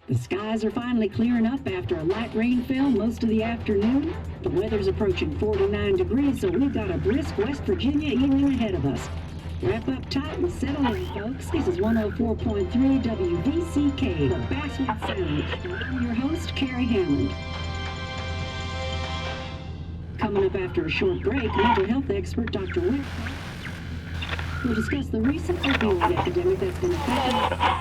The skies are finally clearing up after a light rainfall most of the afternoon. The weather's approaching 49 degrees, so we've got a brisk West Virginia evening ahead of us. Wrap up tight and settle in, folks. This is 104.3 WVCK, the Basswood Sound. And I'm your host, Carrie Hammond. Coming up after a short break, mental health expert Dr. Wick will discuss the recent opioid epidemic that's been affecting...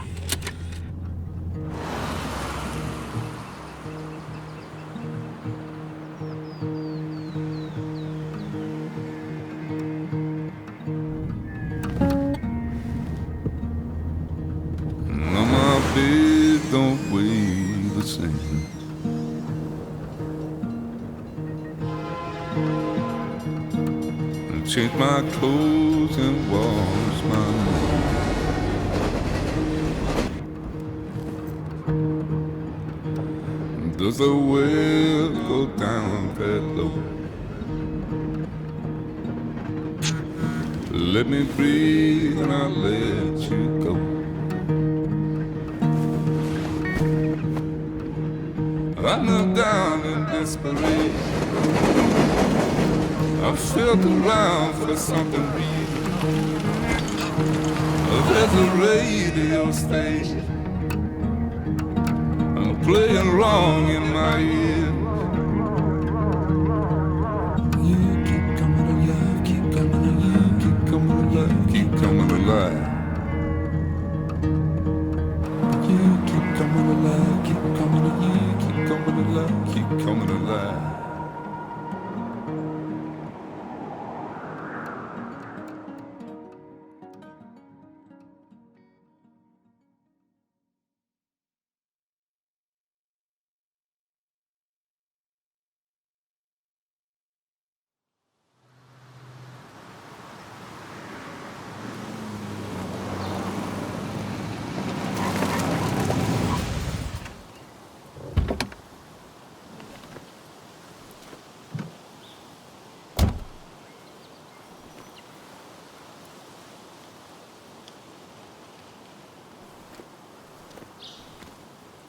Don't weigh the same. And change my clothes and wash my hands. Does the well go down that low? Let me breathe and I'll let you go. I knelt down in desperation. I felt around for something real. There's a radio station playing wrong in my ear. You keep coming alive, keep coming alive, keep coming alive, keep coming alive. You keep coming alive, keep coming alive, keep coming alive, keep coming alive.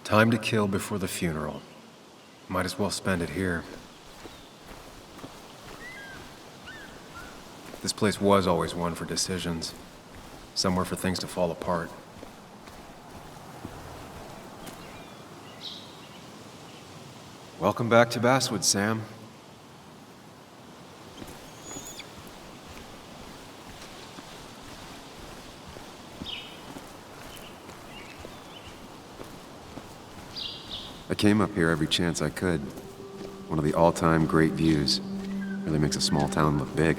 Time to kill before the funeral. Might as well spend it here. This place was always one for decisions. Somewhere for things to fall apart. Welcome back to Basswood, Sam. I came up here every chance I could. One of the all-time great views. Really makes a small town look big.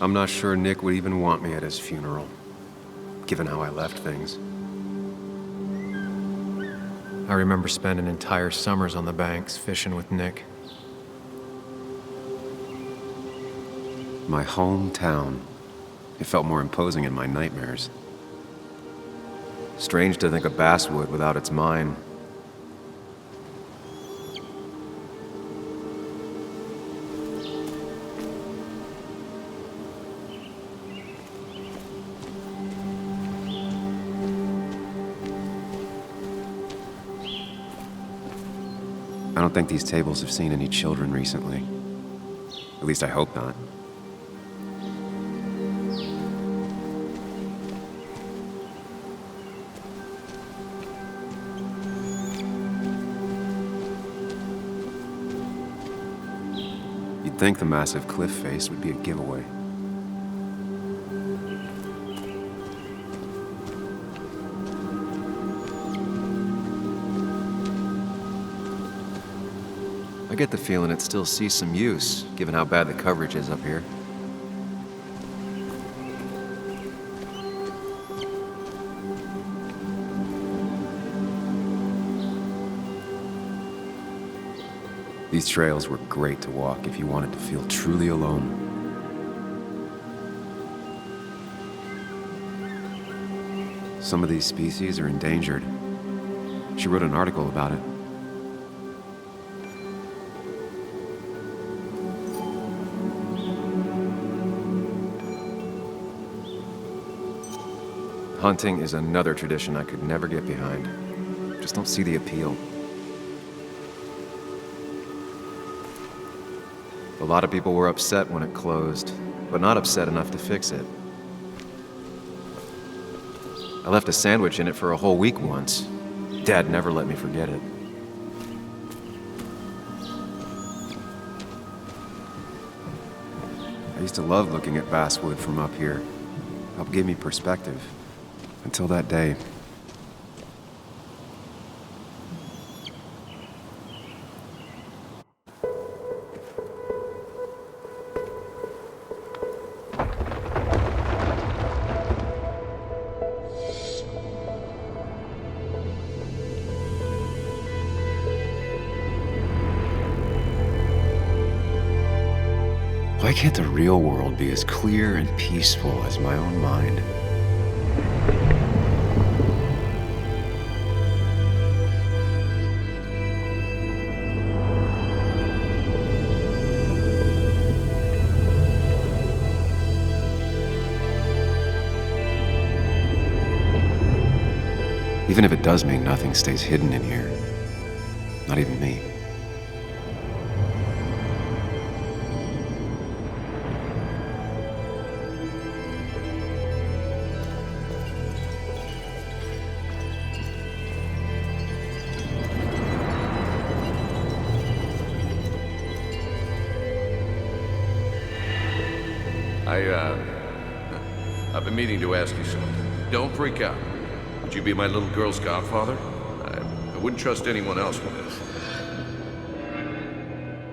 I'm not sure Nick would even want me at his funeral, given how I left things. I remember spending entire summers on the banks fishing with Nick. My hometown. It felt more imposing in my nightmares. Strange to think of Basswood without its mine. I don't think these tables have seen any children recently. At least I hope not. You'd think the massive cliff face would be a giveaway. I get the feeling it still sees some use, given how bad the coverage is up here. These trails were great to walk if you wanted to feel truly alone. Some of these species are endangered. She wrote an article about it. Hunting is another tradition I could never get behind. Just don't see the appeal. A lot of people were upset when it closed, but not upset enough to fix it. I left a sandwich in it for a whole week once. Dad never let me forget it. I used to love looking at basswood from up here. Helped give me perspective. Until that day. Why can't the real world be as clear and peaceful as my own mind? Even if it does mean nothing stays hidden in here. Not even me. I've been meaning to ask you something. Don't freak out. Would you be my little girl's godfather? I wouldn't trust anyone else with this.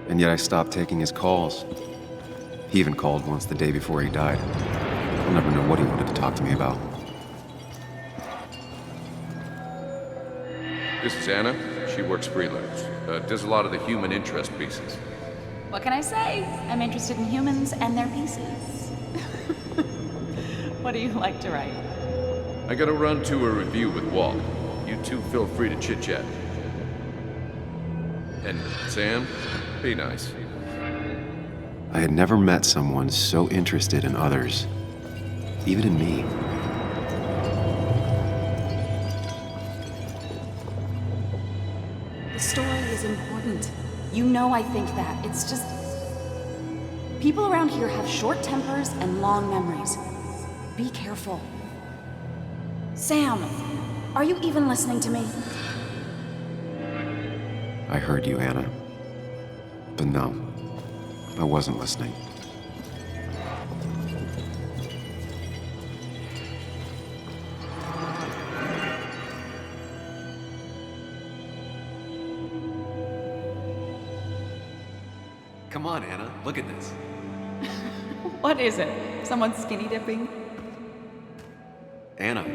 And yet I stopped taking his calls. He even called once the day before he died. I'll never know what he wanted to talk to me about. This is Anna. She works freelance. Does a lot of the human interest pieces. What can I say? I'm interested in humans and their pieces. What do you like to write? I gotta run to a review with Walt. You two feel free to chit-chat. And Sam, be nice. I had never met someone so interested in others. Even in me. The story is important. You know I think that. It's just... people around here have short tempers and long memories. Be careful. Sam, are you even listening to me? I heard you, Anna. But no, I wasn't listening. Come on, Anna, look at this. What is it? Someone skinny dipping? Anna,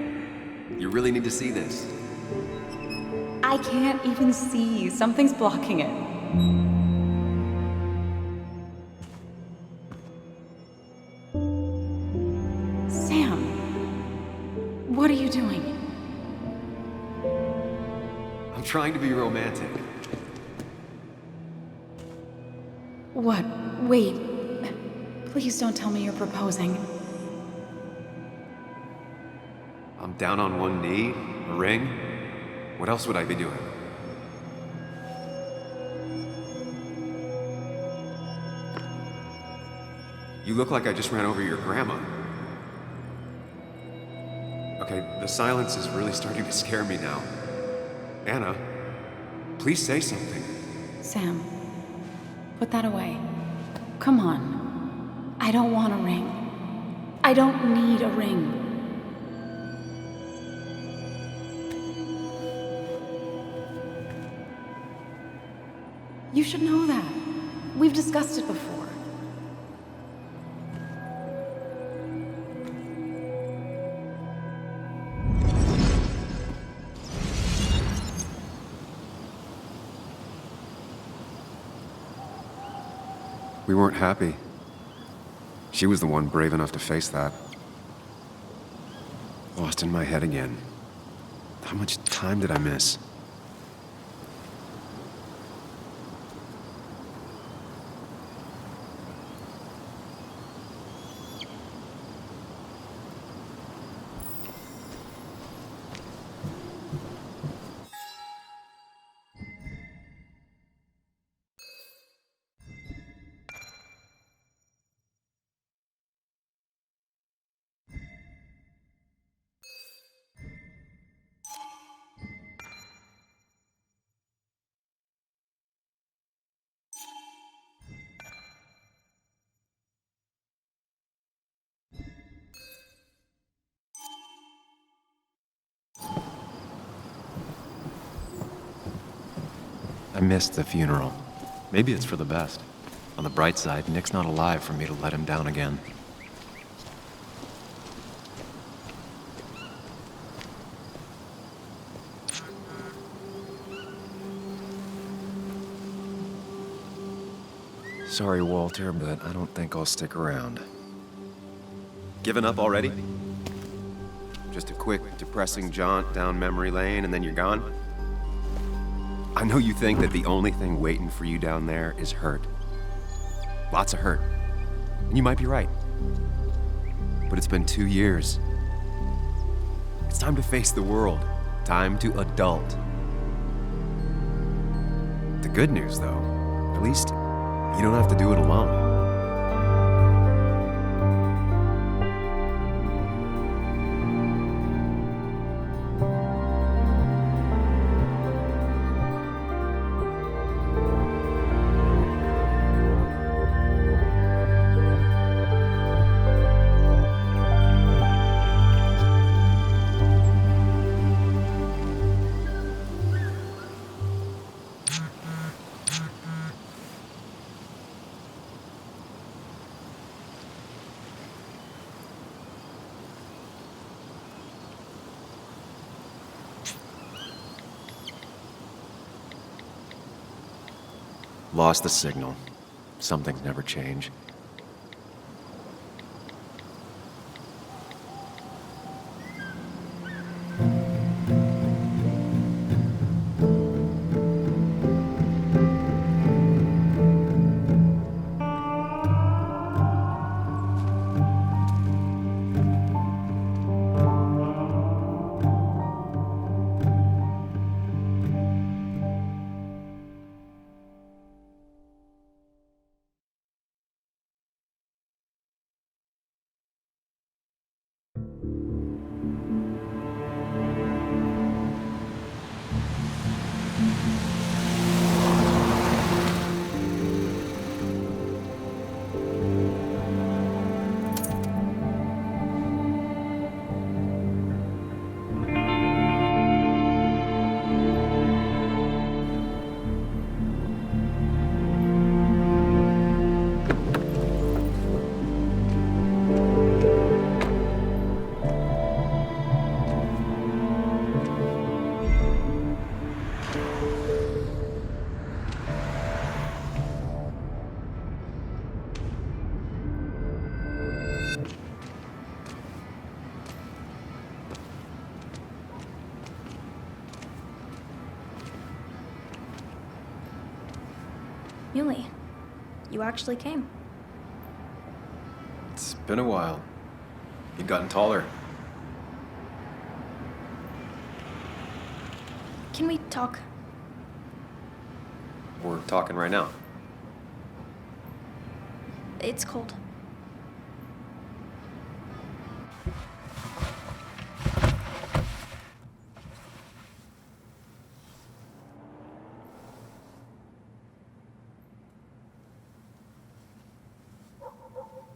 you really need to see this. I can't even see. Something's blocking it. Sam, what are you doing? I'm trying to be romantic. What? Wait. Please don't tell me you're proposing. I'm down on one knee, a ring. What else would I be doing? You look like I just ran over your grandma. Okay, the silence is really starting to scare me now. Anna, please say something. Sam, put that away. Come on. I don't want a ring. I don't need a ring. You should know that. We've discussed it before. We weren't happy. She was the one brave enough to face that. Lost in my head again. How much time did I miss? I missed the funeral. Maybe it's for the best. On the bright side, Nick's not alive for me to let him down again. Sorry, Walter, but I don't think I'll stick around. Given up already? Just a quick, depressing jaunt down memory lane and then you're gone? I know you think that the only thing waiting for you down there is hurt. Lots of hurt. And you might be right. But it's been 2 years. It's time to face the world. Time to adult. The good news, though, at least you don't have to do it alone. Lost the signal. Some things never change. Yuli, you actually came. It's been a while. You've gotten taller. Can we talk? We're talking right now. It's cold.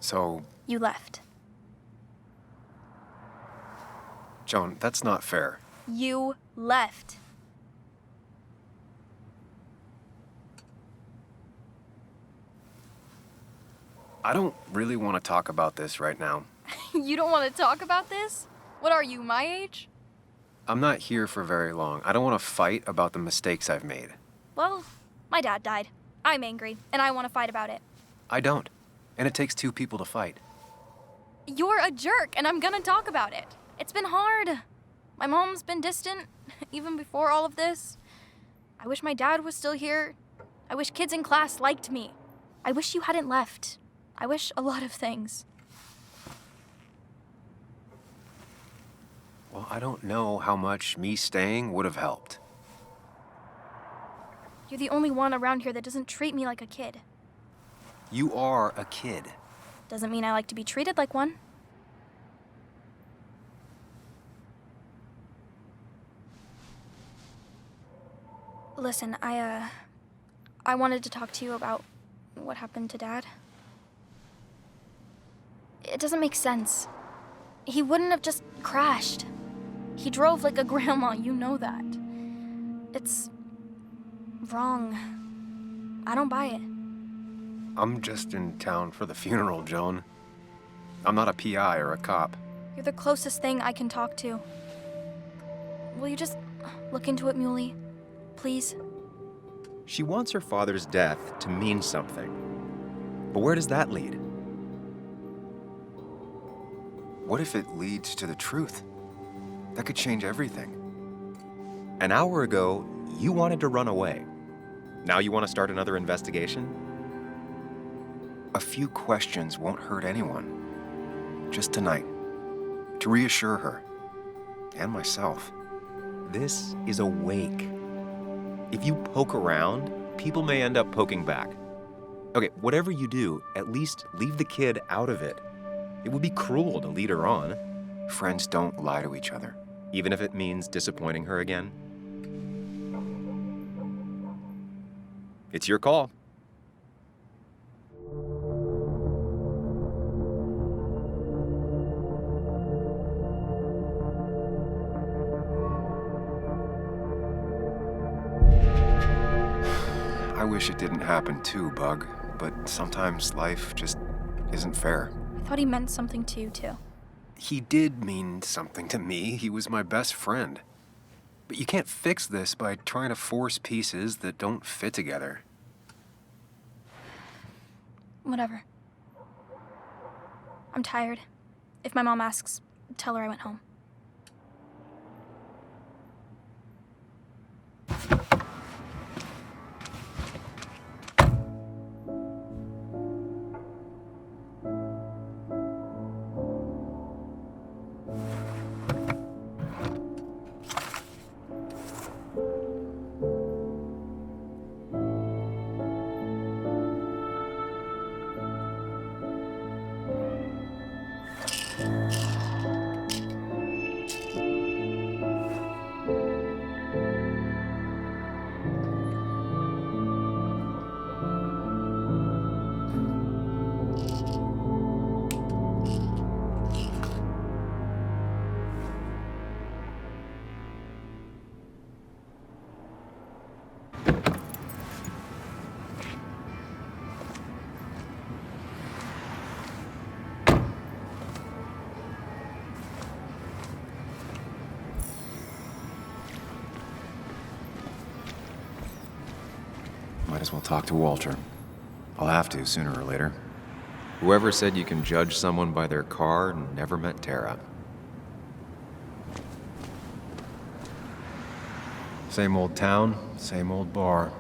So, You left. Joan, that's not fair. You left. I don't really want to talk about this right now. You don't want to talk about this? What are you, my age? I'm not here for very long. I don't want to fight about the mistakes I've made. Well, my dad died. I'm angry, and I want to fight about it. I don't. And it takes 2 people to fight. You're a jerk, and I'm gonna talk about it. It's been hard. My mom's been distant, even before all of this. I wish my dad was still here. I wish kids in class liked me. I wish you hadn't left. I wish a lot of things. Well, I don't know how much me staying would have helped. You're the only one around here that doesn't treat me like a kid. You are a kid. Doesn't mean I like to be treated like one. Listen, I wanted to talk to you about what happened to Dad. It doesn't make sense. He wouldn't have just crashed. He drove like a grandma, you know that. It's wrong. I don't buy it. I'm just in town for the funeral, Joan. I'm not a PI or a cop. You're the closest thing I can talk to. Will you just look into it, Muley? Please? She wants her father's death to mean something. But where does that lead? What if it leads to the truth? That could change everything. An hour ago, you wanted to run away. Now you want to start another investigation? A few questions won't hurt anyone. Just tonight, to reassure her, and myself. This is a wake. If you poke around, people may end up poking back. Okay, whatever you do, at least leave the kid out of it. It would be cruel to lead her on. Friends don't lie to each other, even if it means disappointing her again. It's your call. I wish it didn't happen too, Bug, but sometimes life just isn't fair. I thought he meant something to you, too. He did mean something to me. He was my best friend. But you can't fix this by trying to force pieces that don't fit together. Whatever. I'm tired. If my mom asks, tell her I went home. Might as well talk to Walter. I'll have to sooner or later. Whoever said you can judge someone by their car never met Tara. Same old town, same old bar.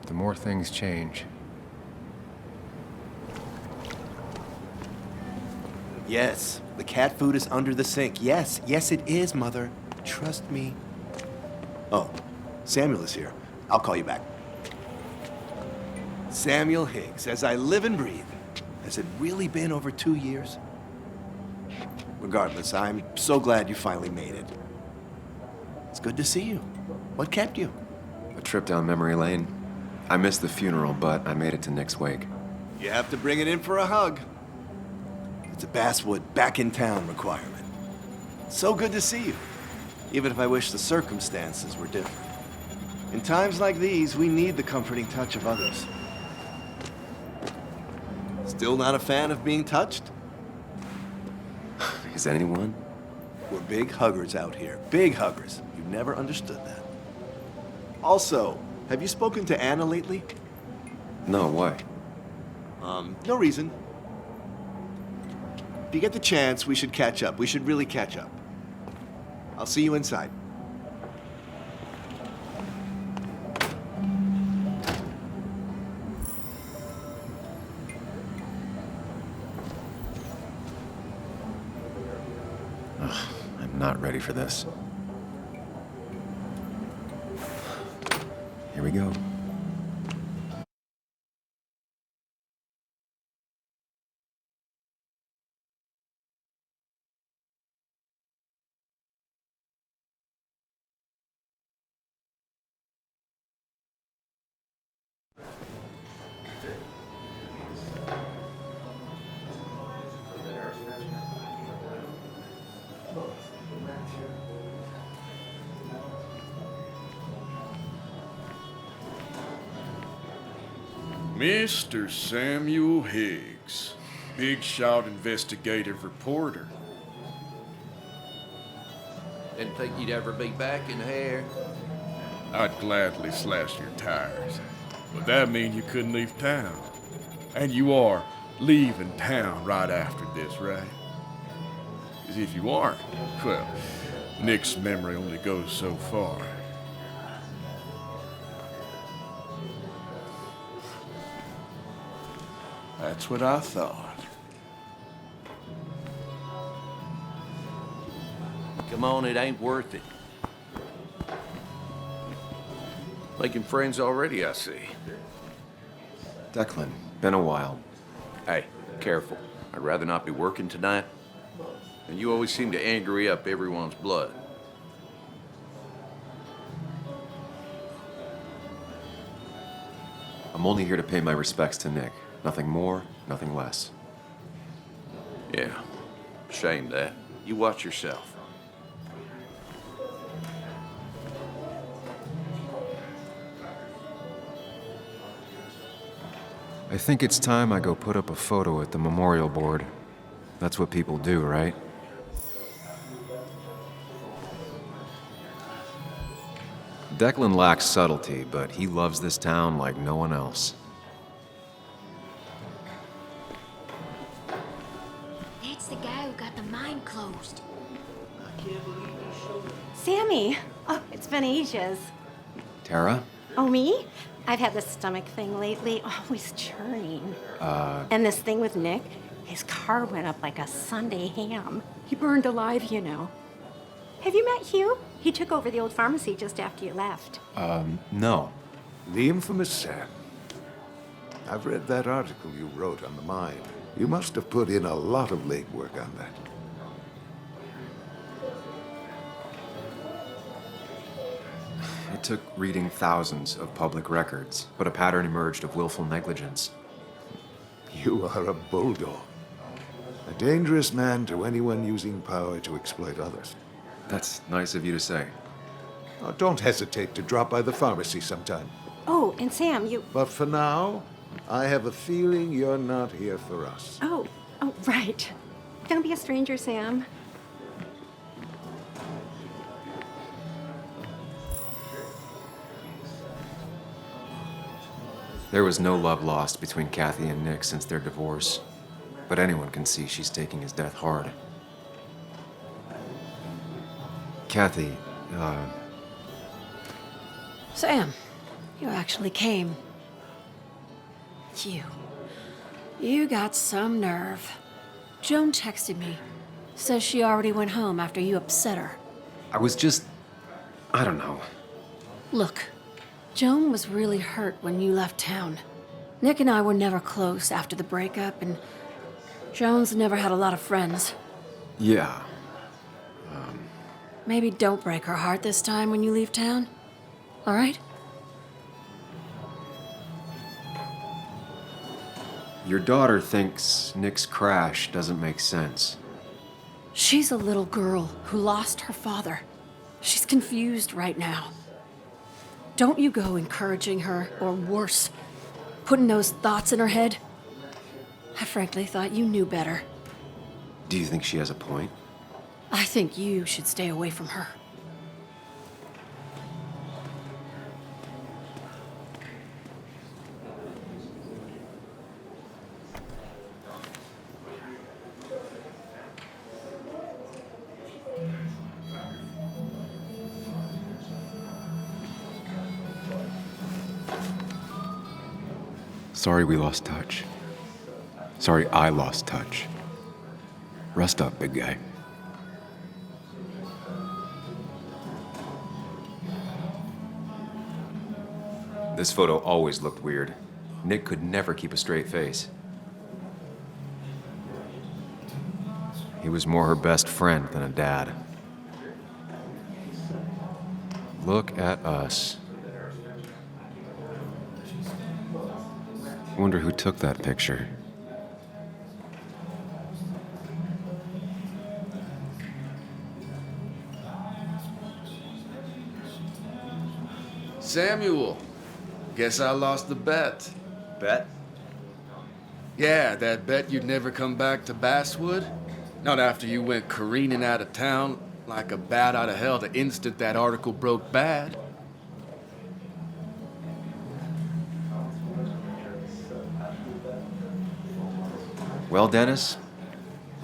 The more things change. Yes, the cat food is under the sink. Yes, yes it is, Mother. Trust me. Oh, Samuel is here. I'll call you back. Samuel Higgs, as I live and breathe. Has it really been over 2 years? Regardless, I'm so glad you finally made it. It's good to see you. What kept you? A trip down memory lane. I missed the funeral, but I made it to Nick's wake. You have to bring it in for a hug. It's a Basswood back in town requirement. So good to see you, even if I wish the circumstances were different. In times like these, we need the comforting touch of others. Still not a fan of being touched? Is anyone? We're big huggers out here. Big huggers. You've never understood that. Also, have you spoken to Anna lately? No, why? No reason. If you get the chance, we should catch up. We should really catch up. I'll see you inside. I'm not ready for this. Here we go. Mr. Samuel Higgs, big shot investigative reporter. Didn't think you'd ever be back in here. I'd gladly slash your tires, but that means you couldn't leave town. And you are leaving town right after this, right? As if you aren't, well, Nick's memory only goes so far. That's what I thought. Come on, it ain't worth it. Making friends already, I see. Declan, been a while. Hey, careful. I'd rather not be working tonight. And you always seem to angry up everyone's blood. I'm only here to pay my respects to Nick. Nothing more, nothing less. Yeah, shame that. You watch yourself. I think it's time I go put up a photo at the memorial board. That's what people do, right? Declan lacks subtlety, but he loves this town like no one else. That's the guy who got the mine closed. Sammy! Oh, it's been ages. Tara? Oh, me? I've had this stomach thing lately, always churning. And this thing with Nick, his car went up like a Sunday ham. He burned alive, you know. Have you met Hugh? He took over the old pharmacy just after you left. No. The infamous Sam. I've read that article you wrote on the mine. You must have put in a lot of legwork on that. It took reading thousands of public records, but a pattern emerged of willful negligence. You are a bulldog. A dangerous man to anyone using power to exploit others. That's nice of you to say. Oh, don't hesitate to drop by the pharmacy sometime. Oh, and Sam, you... But for now, I have a feeling you're not here for us. Oh, right. Don't be a stranger, Sam. There was no love lost between Kathy and Nick since their divorce, but anyone can see she's taking his death hard. Kathy, Sam, you actually came. You got some nerve. Joan texted me. Says she already went home after you upset her. I was just... I don't know. Look, Joan was really hurt when you left town. Nick and I were never close after the breakup, and Joan's never had a lot of friends. Yeah. Maybe don't break her heart this time when you leave town. All right? Your daughter thinks Nick's crash doesn't make sense. She's a little girl who lost her father. She's confused right now. Don't you go encouraging her, or worse, putting those thoughts in her head. I frankly thought you knew better. Do you think she has a point? I think you should stay away from her. Sorry we lost touch. Sorry I lost touch. Rest up, big guy. This photo always looked weird. Nick could never keep a straight face. He was more her best friend than a dad. Look at us. Wonder who took that picture. Samuel, guess I lost the bet. Bet? Yeah, that bet you'd never come back to Basswood? Not after you went careening out of town like a bat out of hell the instant that article broke bad. Well, Dennis,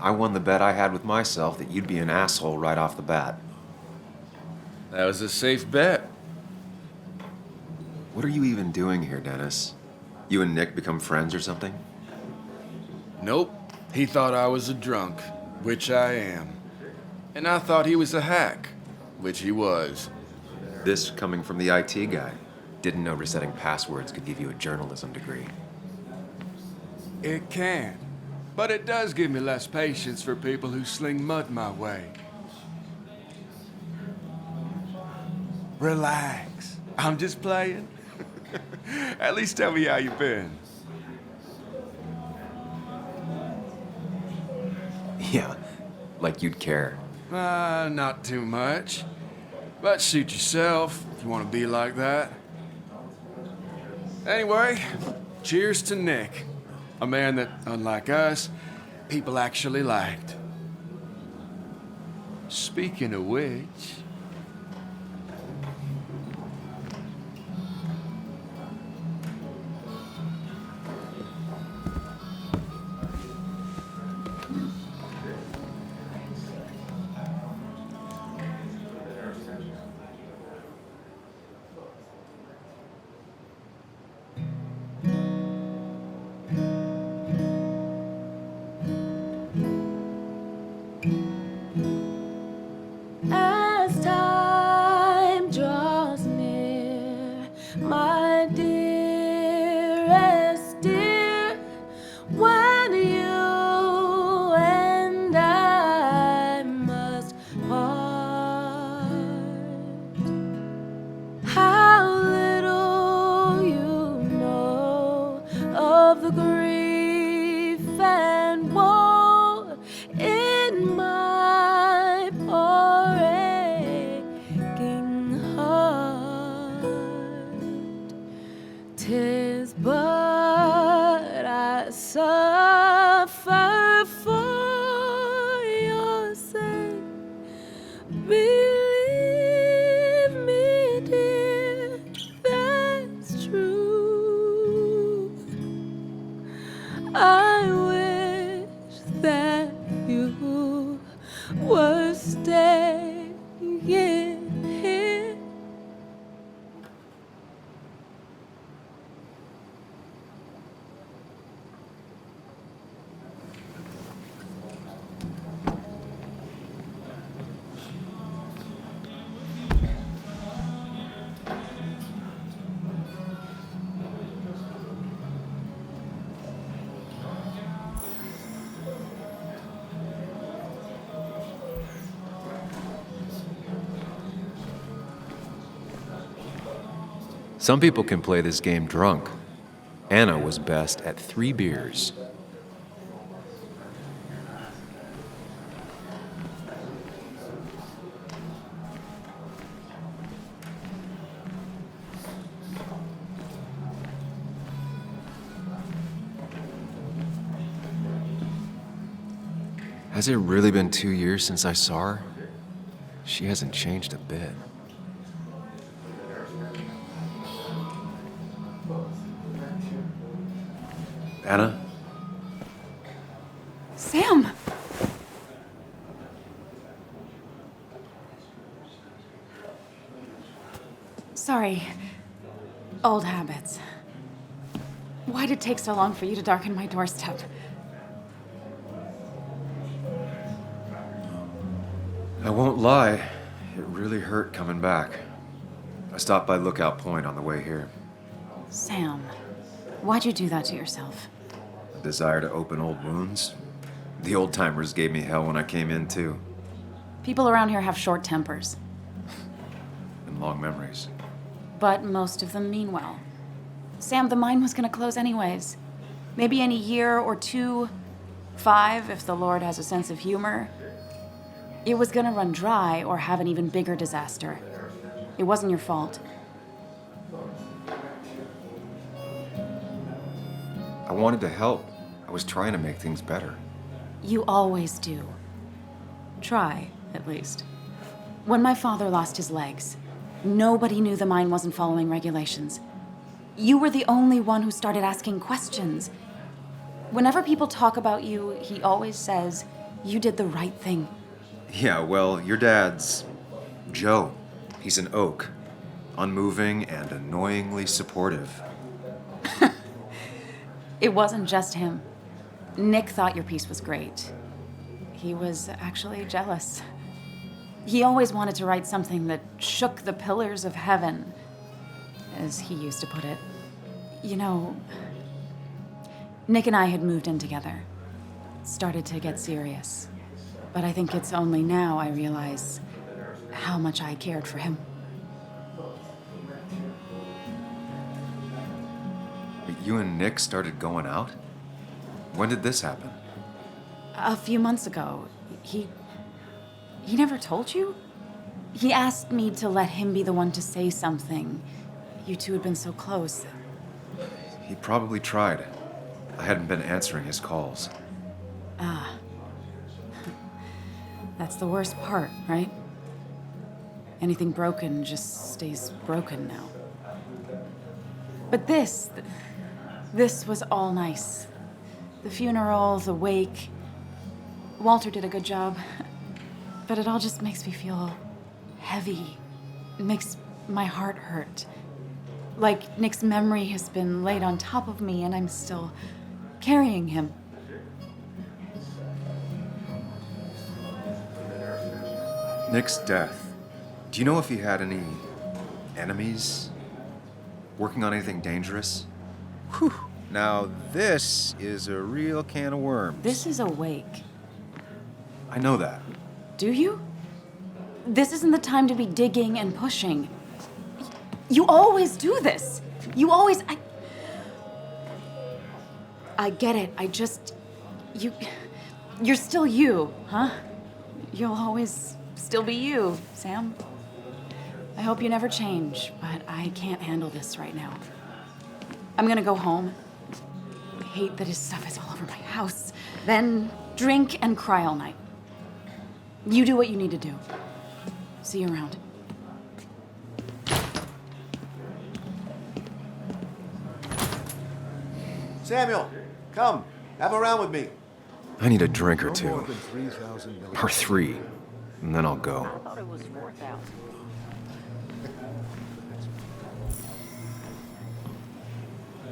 I won the bet I had with myself that you'd be an asshole right off the bat. That was a safe bet. What are you even doing here, Dennis? You and Nick become friends or something? Nope. He thought I was a drunk, which I am. And I thought he was a hack, which he was. This coming from the IT guy. Didn't know resetting passwords could give you a journalism degree. It can. But it does give me less patience for people who sling mud my way. Relax. I'm just playing. At least tell me how you been. Yeah, like you'd care. Not too much. But suit yourself if you want to be like that. Anyway, cheers to Nick. A man that, unlike us, people actually liked. Speaking of which... As time draws near, my dearest dear, when you and I must part, how little you know of the grief and woe in my poor aching heart. 'Tis but I suffer for your sake. Believe me, dear, that's true. I wish that you were staying here. Some people can play this game drunk. Anna was best at 3 beers. Has it really been 2 years since I saw her? She hasn't changed a bit. Anna? Sam! Sorry. Old habits. Why did it take so long for you to darken my doorstep? I won't lie, it really hurt coming back. I stopped by Lookout Point on the way here. Sam, why'd you do that to yourself? A desire to open old wounds? The old-timers gave me hell when I came in, too. People around here have short tempers. And long memories. But most of them mean well. Sam, the mine was gonna close anyways. Maybe in a year or 2, 5, if the Lord has a sense of humor. It was gonna run dry or have an even bigger disaster. It wasn't your fault. wanted to help. I was trying to make things better. You always do. Try, at least. When my father lost his legs, nobody knew the mine wasn't following regulations. You were the only one who started asking questions. Whenever people talk about you, he always says, you did the right thing. Yeah, well, your dad's Joe. He's an oak. Unmoving and annoyingly supportive. It wasn't just him. Nick thought your piece was great. He was actually jealous. He always wanted to write something that shook the pillars of heaven, as he used to put it. You know, Nick and I had moved in together. Started to get serious. But I think it's only now I realize how much I cared for him. You and Nick started going out? When did this happen? A few months ago. He never told you? He asked me to let him be the one to say something. You two had been so close. He probably tried. I hadn't been answering his calls. Ah. That's the worst part, right? Anything broken just stays broken now. But this was all nice. The funeral, the wake. Walter did a good job. But it all just makes me feel heavy. It makes my heart hurt. Like Nick's memory has been laid on top of me and I'm still carrying him. Nick's death. Do you know if he had any enemies? Working on anything dangerous? Whew. Now this is a real can of worms. This is a wake. I know that. Do you? This isn't the time to be digging and pushing. You always do this. You always... I get it. You're still you, huh? You'll always still be you, Sam. I hope you never change, but I can't handle this right now. I'm gonna go home. I hate that his stuff is all over my house. Then drink and cry all night. You do what you need to do. See you around. Samuel, come. Have a round with me. I need a drink or two. No more than 3,000 million. Or 3. And then I'll go. I thought it was 4,000.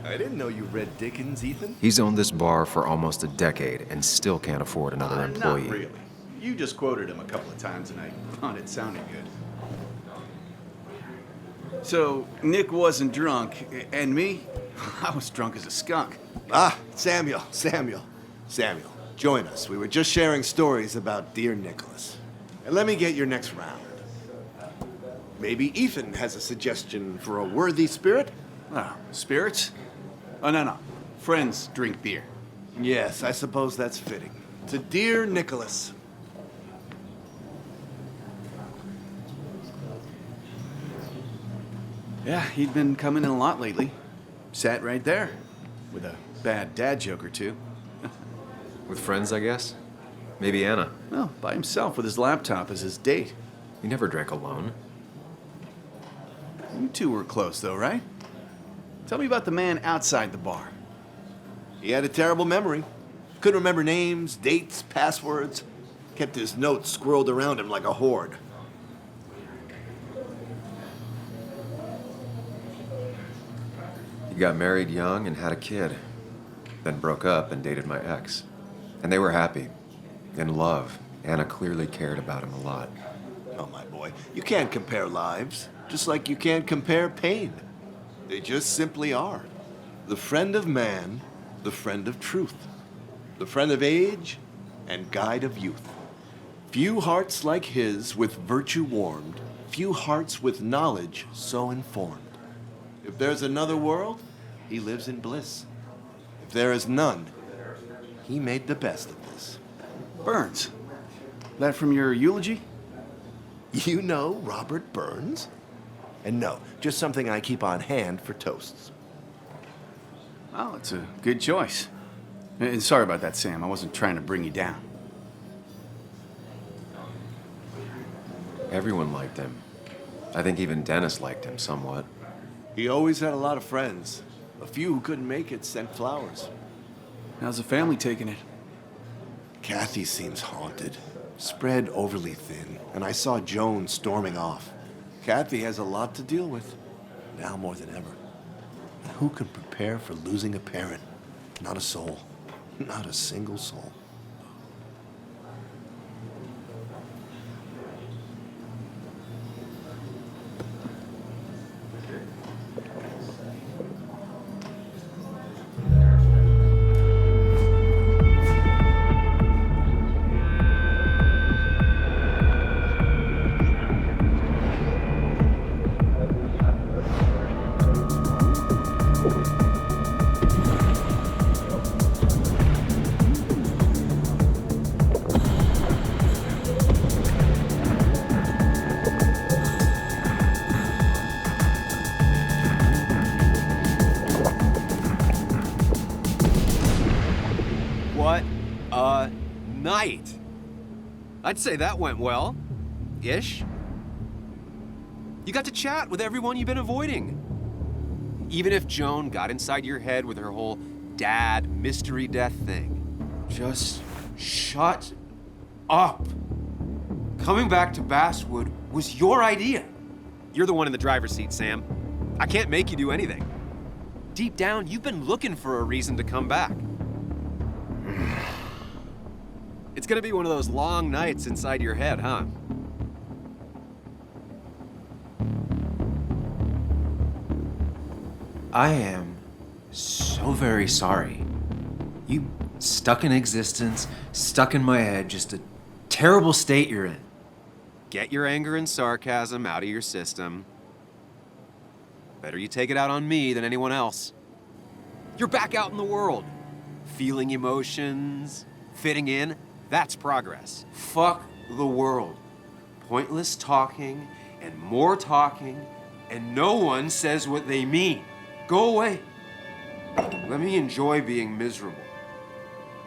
I didn't know you read Dickens, Ethan. He's owned this bar for almost a decade and still can't afford another employee. Not really. You just quoted him a couple of times and I thought it sounded good. So, Nick wasn't drunk, and me? I was drunk as a skunk. Ah, Samuel. Join us. We were just sharing stories about dear Nicholas. And let me get your next round. Maybe Ethan has a suggestion for a worthy spirit? Oh, spirits? Oh, no. Friends drink beer. Yes, I suppose that's fitting. To dear Nicholas. Yeah, he'd been coming in a lot lately. Sat right there. With a bad dad joke or two. With friends, I guess? Maybe Anna. No, by himself with his laptop as his date. He never drank alone. You two were close, though, right? Tell me about the man outside the bar. He had a terrible memory. Couldn't remember names, dates, passwords. Kept his notes squirreled around him like a hoard. He got married young and had a kid. Then broke up and dated my ex. And they were happy. In love. Anna clearly cared about him a lot. Oh, my boy, you can't compare lives. Just like you can't compare pain. They just simply are. The friend of man, the friend of truth. The friend of age, and guide of youth. Few hearts like his with virtue warmed, few hearts with knowledge so informed. If there's another world, he lives in bliss. If there is none, he made the best of this. Burns. That from your eulogy? You know Robert Burns? And no, just something I keep on hand for toasts. Well, it's a good choice. And sorry about that, Sam. I wasn't trying to bring you down. Everyone liked him. I think even Dennis liked him somewhat. He always had a lot of friends. A few who couldn't make it sent flowers. How's the family taking it? Kathy seems haunted, spread overly thin, and I saw Joan storming off. Kathy has a lot to deal with, now more than ever. And who can prepare for losing a parent? Not a soul. Not a single soul. What a night! I'd say that went well. Ish. You got to chat with everyone you've been avoiding. Even if Joan got inside your head with her whole dad mystery death thing. Just shut up. Coming back to Basswood was your idea. You're the one in the driver's seat, Sam. I can't make you do anything. Deep down, you've been looking for a reason to come back. It's gonna be one of those long nights inside your head, huh? I am so very sorry. You stuck in existence, stuck in my head, just a terrible state you're in. Get your anger and sarcasm out of your system. Better you take it out on me than anyone else. You're back out in the world. Feeling emotions, fitting in, that's progress. Fuck the world. Pointless talking and more talking, and no one says what they mean. Go away. Let me enjoy being miserable.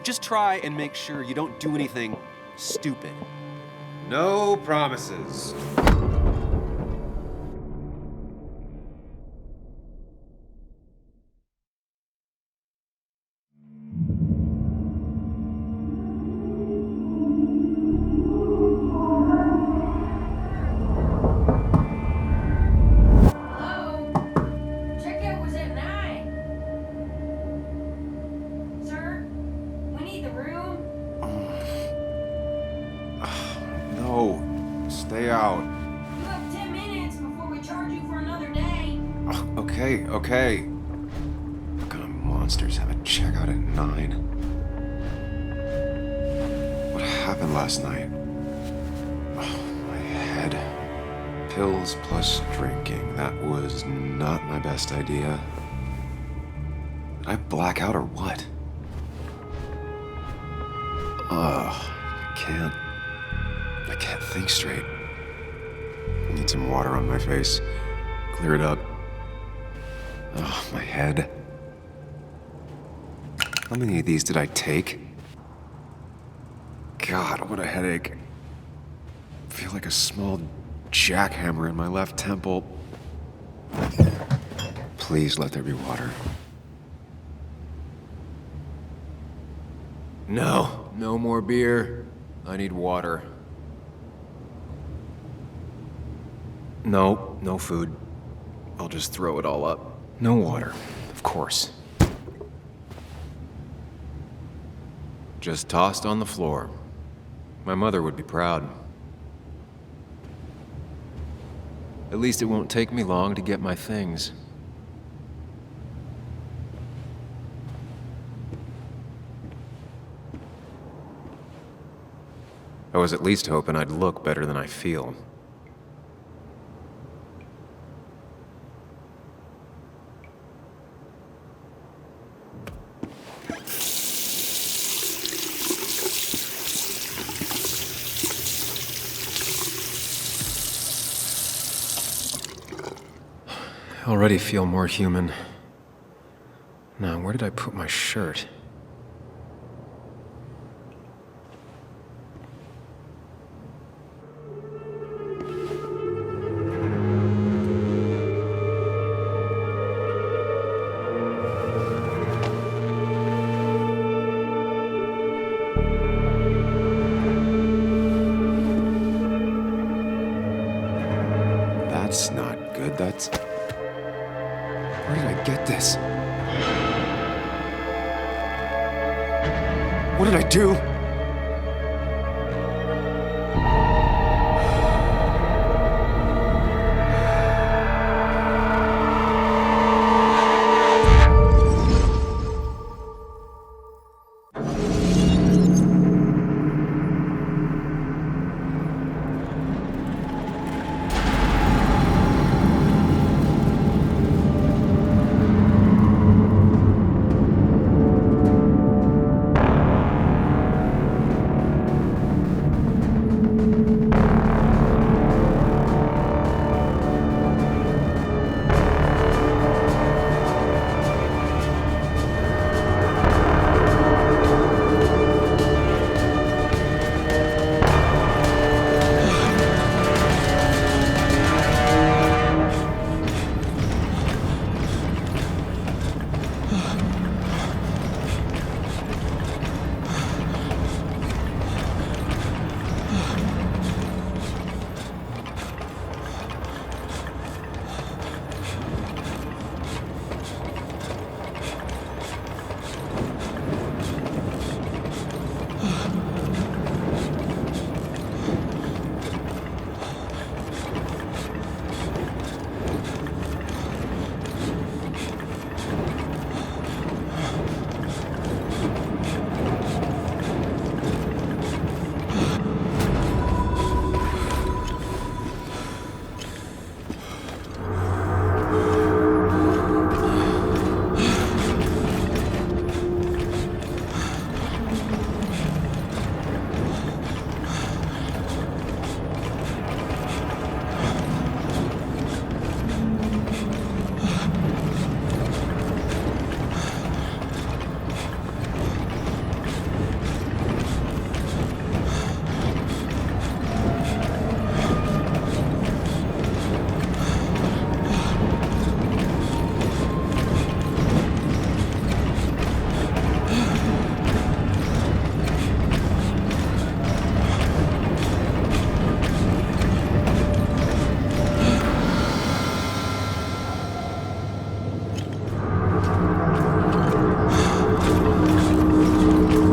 Just try and make sure you don't do anything stupid. No promises. Stay out. You have 10 minutes before we charge you for another day. Oh, okay. What kind of monsters have a checkout at 9? What happened last night? Oh, my head. Pills plus drinking. That was not my best idea. Did I black out or what? I can't think straight. I need some water on my face. Clear it up. Oh, my head. How many of these did I take? God, what a headache. I feel like a small jackhammer in my left temple. Please let there be water. No more beer. I need water. No food. I'll just throw it all up. No water, of course. Just tossed on the floor. My mother would be proud. At least it won't take me long to get my things. I was at least hoping I'd look better than I feel. I already feel more human. Now on, where did I put my shirt? That's not good. That's... Where did I get this? What did I do?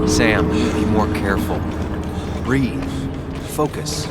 Sam, be more careful. Breathe. Focus.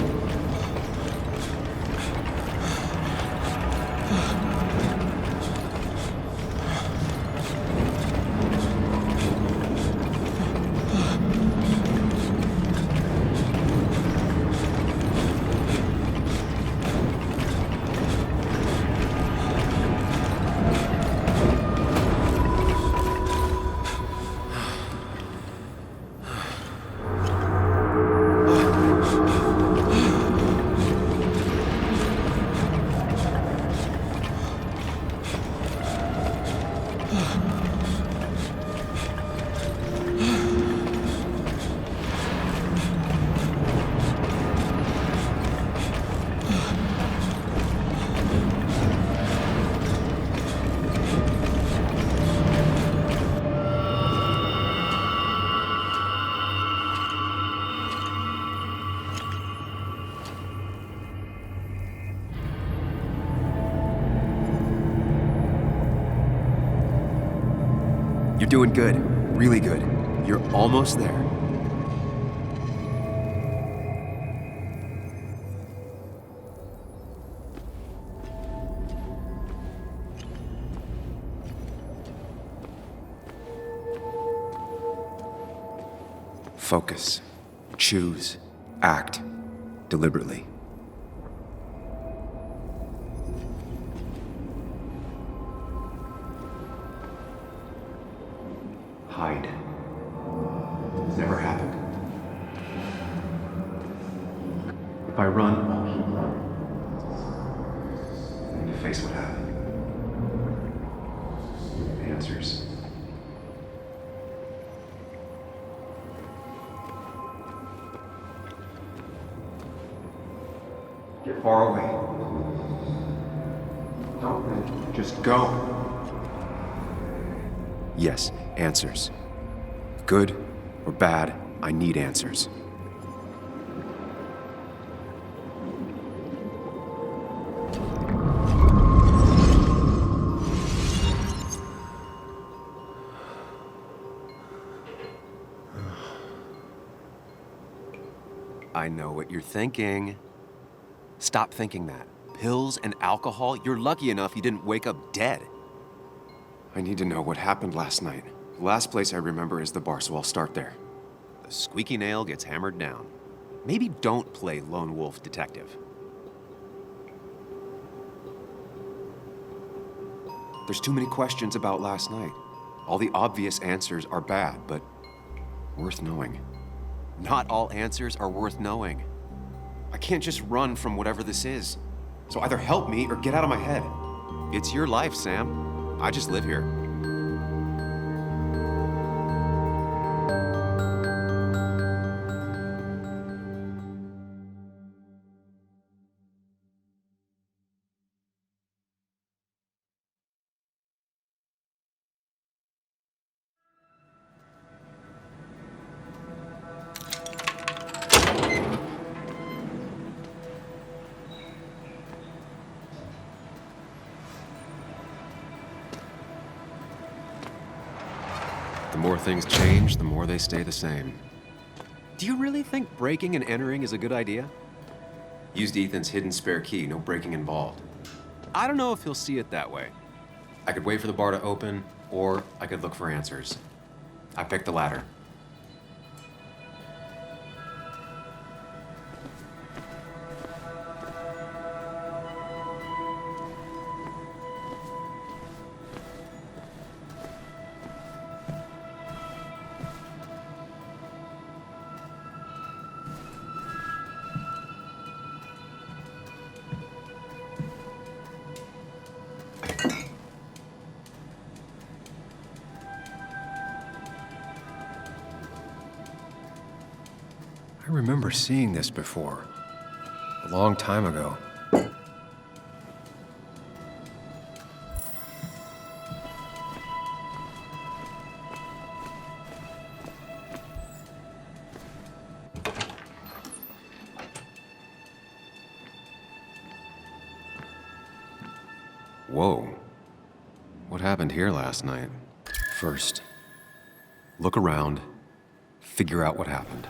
You're doing good. Really good. You're almost there. Focus. Choose. Act. Deliberately. Hide. It's never happened. If I run, I'll keep running. I need to face what happened. Answers. Get far away. Don't just go. Yes, answers. Good or bad, I need answers. I know what you're thinking. Stop thinking that. Pills and alcohol, you're lucky enough you didn't wake up dead. I need to know what happened last night. The last place I remember is the bar, so I'll start there. The squeaky nail gets hammered down. Maybe don't play lone wolf detective. There's too many questions about last night. All the obvious answers are bad, but worth knowing. Not all answers are worth knowing. I can't just run from whatever this is. So either help me or get out of my head. It's your life, Sam. I just live here. The more things change, the more they stay the same. Do you really think breaking and entering is a good idea? Used Ethan's hidden spare key, no breaking involved. I don't know if he'll see it that way. I could wait for the bar to open, or I could look for answers. I picked the latter. I remember seeing this before, a long time ago. Whoa. What happened here last night? First, look around, figure out what happened.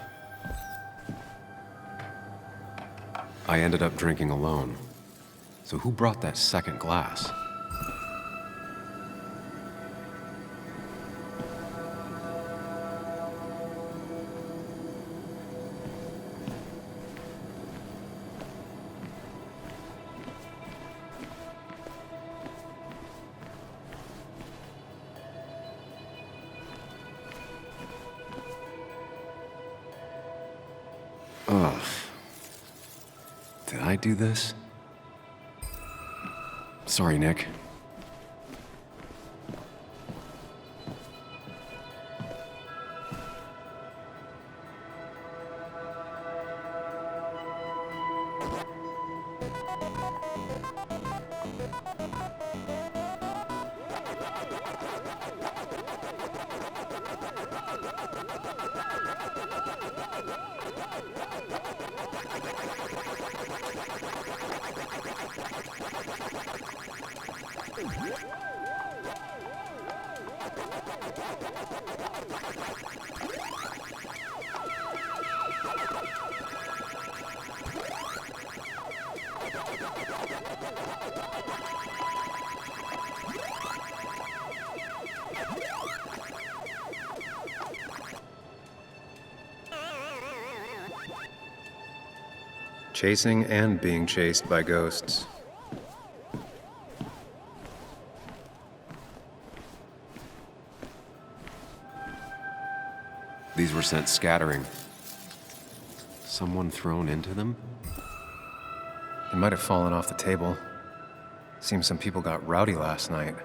I ended up drinking alone. So who brought that second glass? Ugh. Did I do this? Sorry, Nick. Chasing and being chased by ghosts. These were sent scattering. Someone thrown into them? It might have fallen off the table. Seems some people got rowdy last night.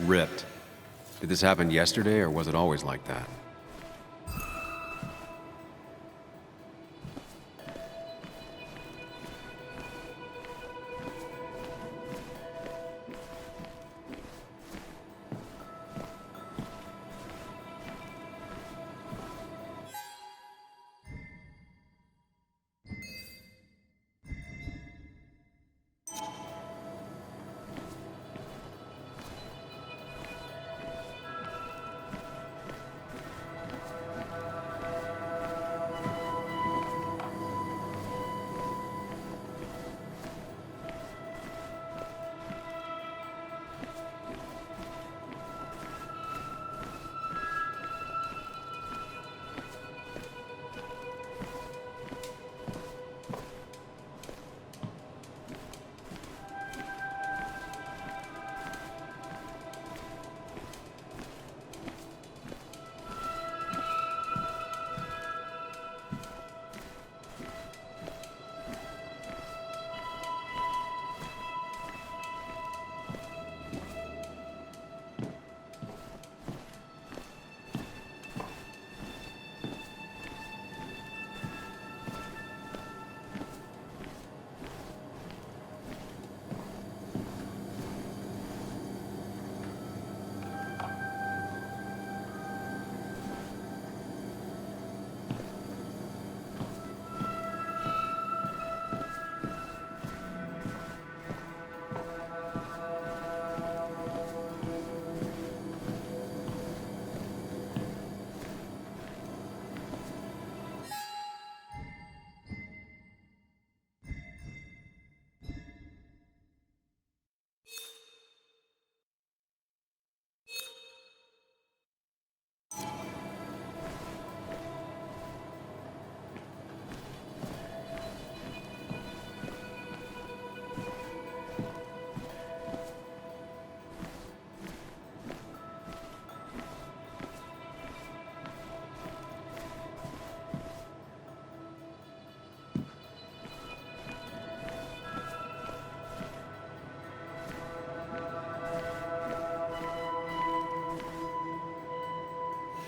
Ripped. Did this happen yesterday, or was it always like that?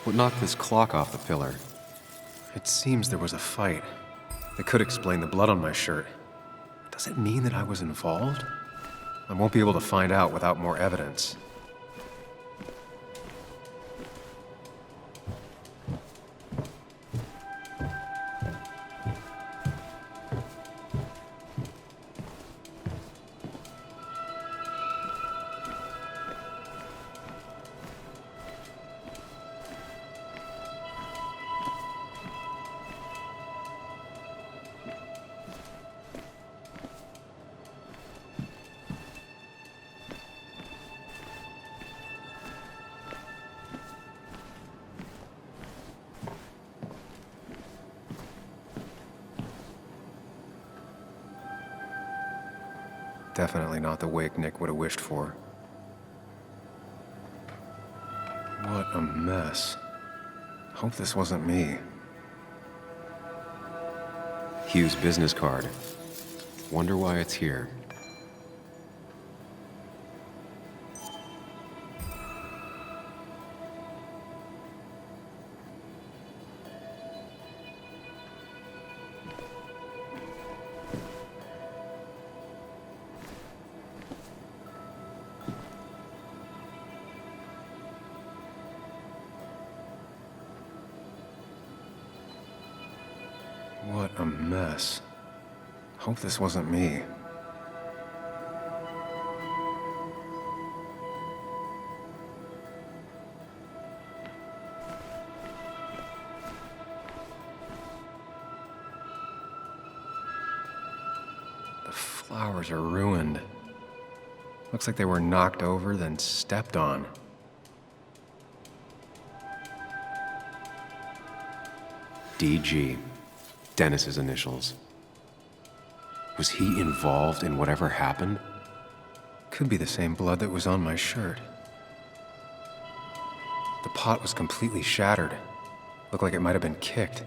What knocked this clock off the pillar? It seems there was a fight. It could explain the blood on my shirt. Does it mean that I was involved? I won't be able to find out without more evidence. Definitely not the wake Nick would have wished for. What a mess. Hope this wasn't me. Hugh's business card. Wonder why it's here. What a mess. Hope this wasn't me. The flowers are ruined. Looks like they were knocked over, then stepped on. DG. Dennis's initials. Was he involved in whatever happened? Could be the same blood that was on my shirt. The pot was completely shattered. Looked like it might have been kicked.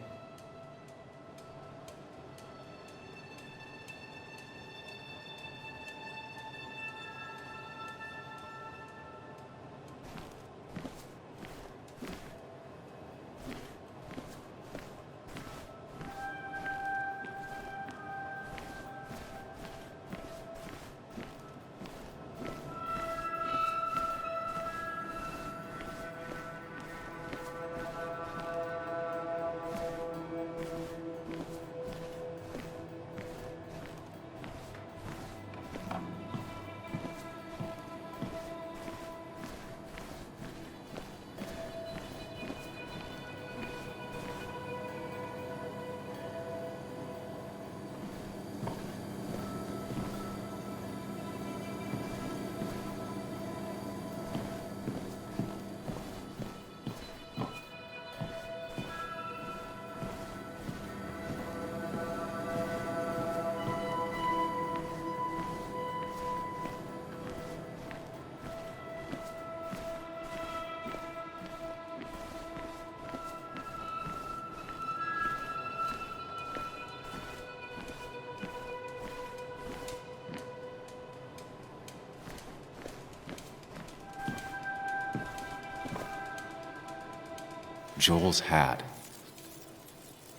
Joel's hat.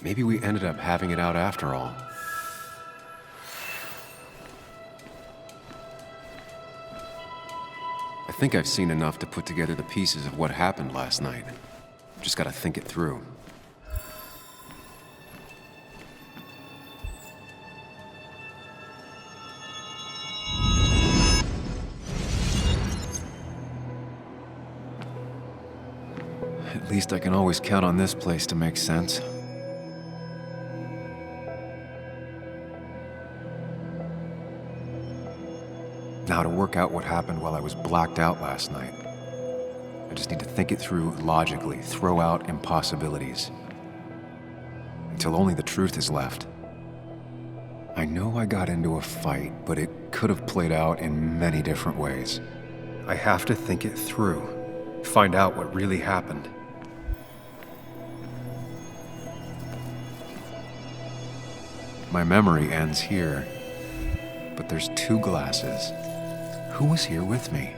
Maybe we ended up having it out after all. I think I've seen enough to put together the pieces of what happened last night. Just gotta think it through. At least I can always count on this place to make sense. Now to work out what happened while I was blacked out last night. I just need to think it through logically, throw out impossibilities. Until only the truth is left. I know I got into a fight, but it could have played out in many different ways. I have to think it through, find out what really happened. My memory ends here, but there's 2 glasses. Who was here with me?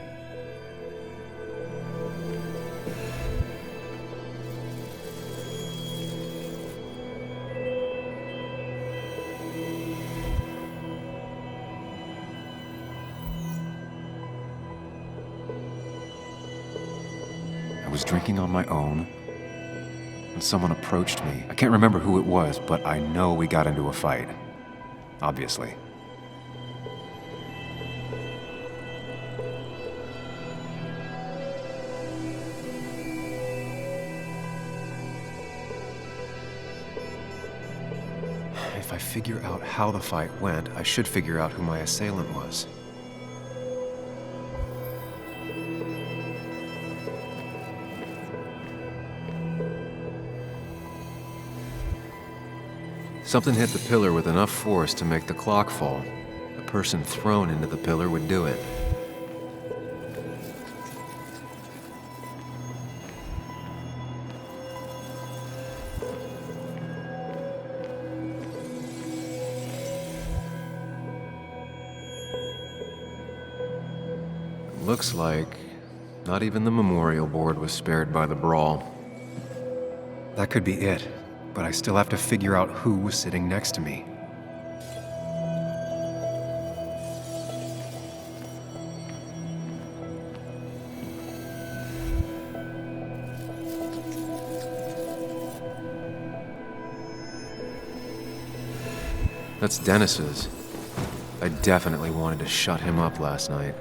was drinking on my own, and someone approached me. I can't remember who it was, but I know we got into a fight. Obviously. If I figure out how the fight went, I should figure out who my assailant was. Something hit the pillar with enough force to make the clock fall. A person thrown into the pillar would do it. Looks like not even the memorial board was spared by the brawl. That could be it, but I still have to figure out who was sitting next to me. That's Dennis's. I definitely wanted to shut him up last night.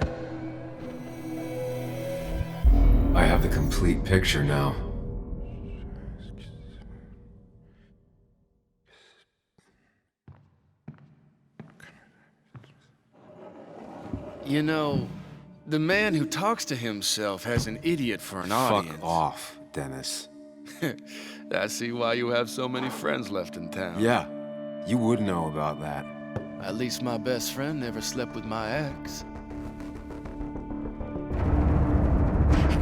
I have the complete picture now. You know, the man who talks to himself has an idiot for an audience. Fuck off, Dennis. I see why you have so many friends left in town. Yeah, you would know about that. At least my best friend never slept with my ex.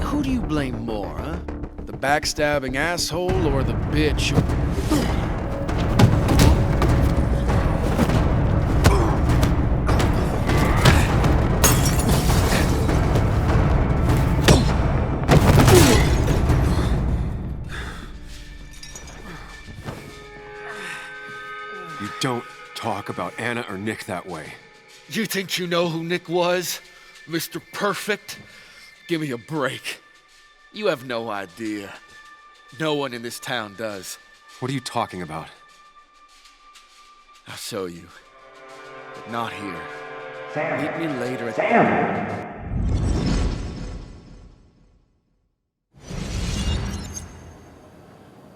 Who do you blame more, huh? The backstabbing asshole or the bitch who... You don't talk about Anna or Nick that way. You think you know who Nick was? Mr. Perfect? Give me a break. You have no idea. No one in this town does. What are you talking about? I'll show you. But not here. Meet me later at...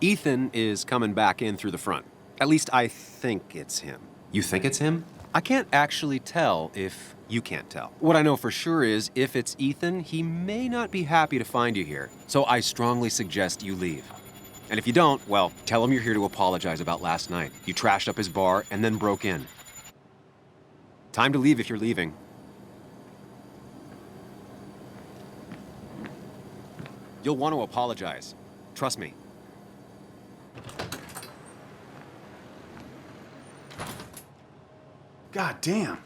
Ethan is coming back in through the front. At least I think it's him. You think it's him? I can't actually tell if you can't tell. What I know for sure is if it's Ethan, he may not be happy to find you here. So I strongly suggest you leave. And if you don't, well, tell him you're here to apologize about last night. You trashed up his bar and then broke in. Time to leave if you're leaving. You'll want to apologize. Trust me. God damn.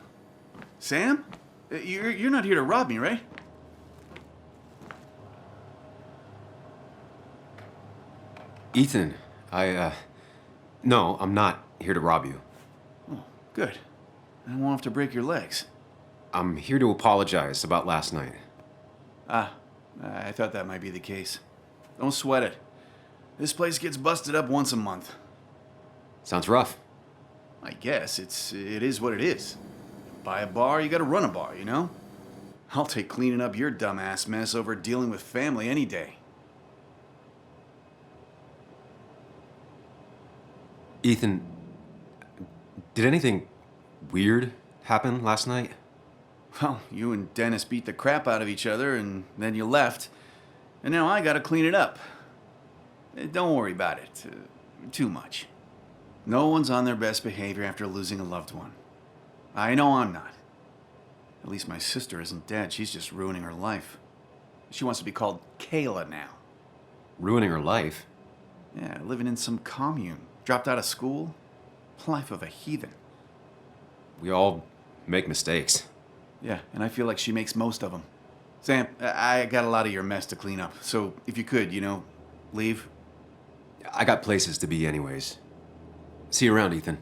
Sam? You're not here to rob me, right? Ethan, no, I'm not here to rob you. Oh, good. I won't have to break your legs. I'm here to apologize about last night. Ah, I thought that might be the case. Don't sweat it. This place gets busted up once a month. Sounds rough. I guess it is what it is. Buy a bar, you gotta run a bar, you know? I'll take cleaning up your dumbass mess over dealing with family any day. Ethan, did anything weird happen last night? Well, you and Dennis beat the crap out of each other and then you left. And now I gotta clean it up. Don't worry about it too much. No one's on their best behavior after losing a loved one. I know I'm not. At least my sister isn't dead. She's just ruining her life. She wants to be called Kayla now. Ruining her life? Yeah, living in some commune. Dropped out of school. Life of a heathen. We all make mistakes. Yeah, and I feel like she makes most of them. Sam, I got a lot of your mess to clean up. So if you could, leave. I got places to be anyways. See you around, Ethan.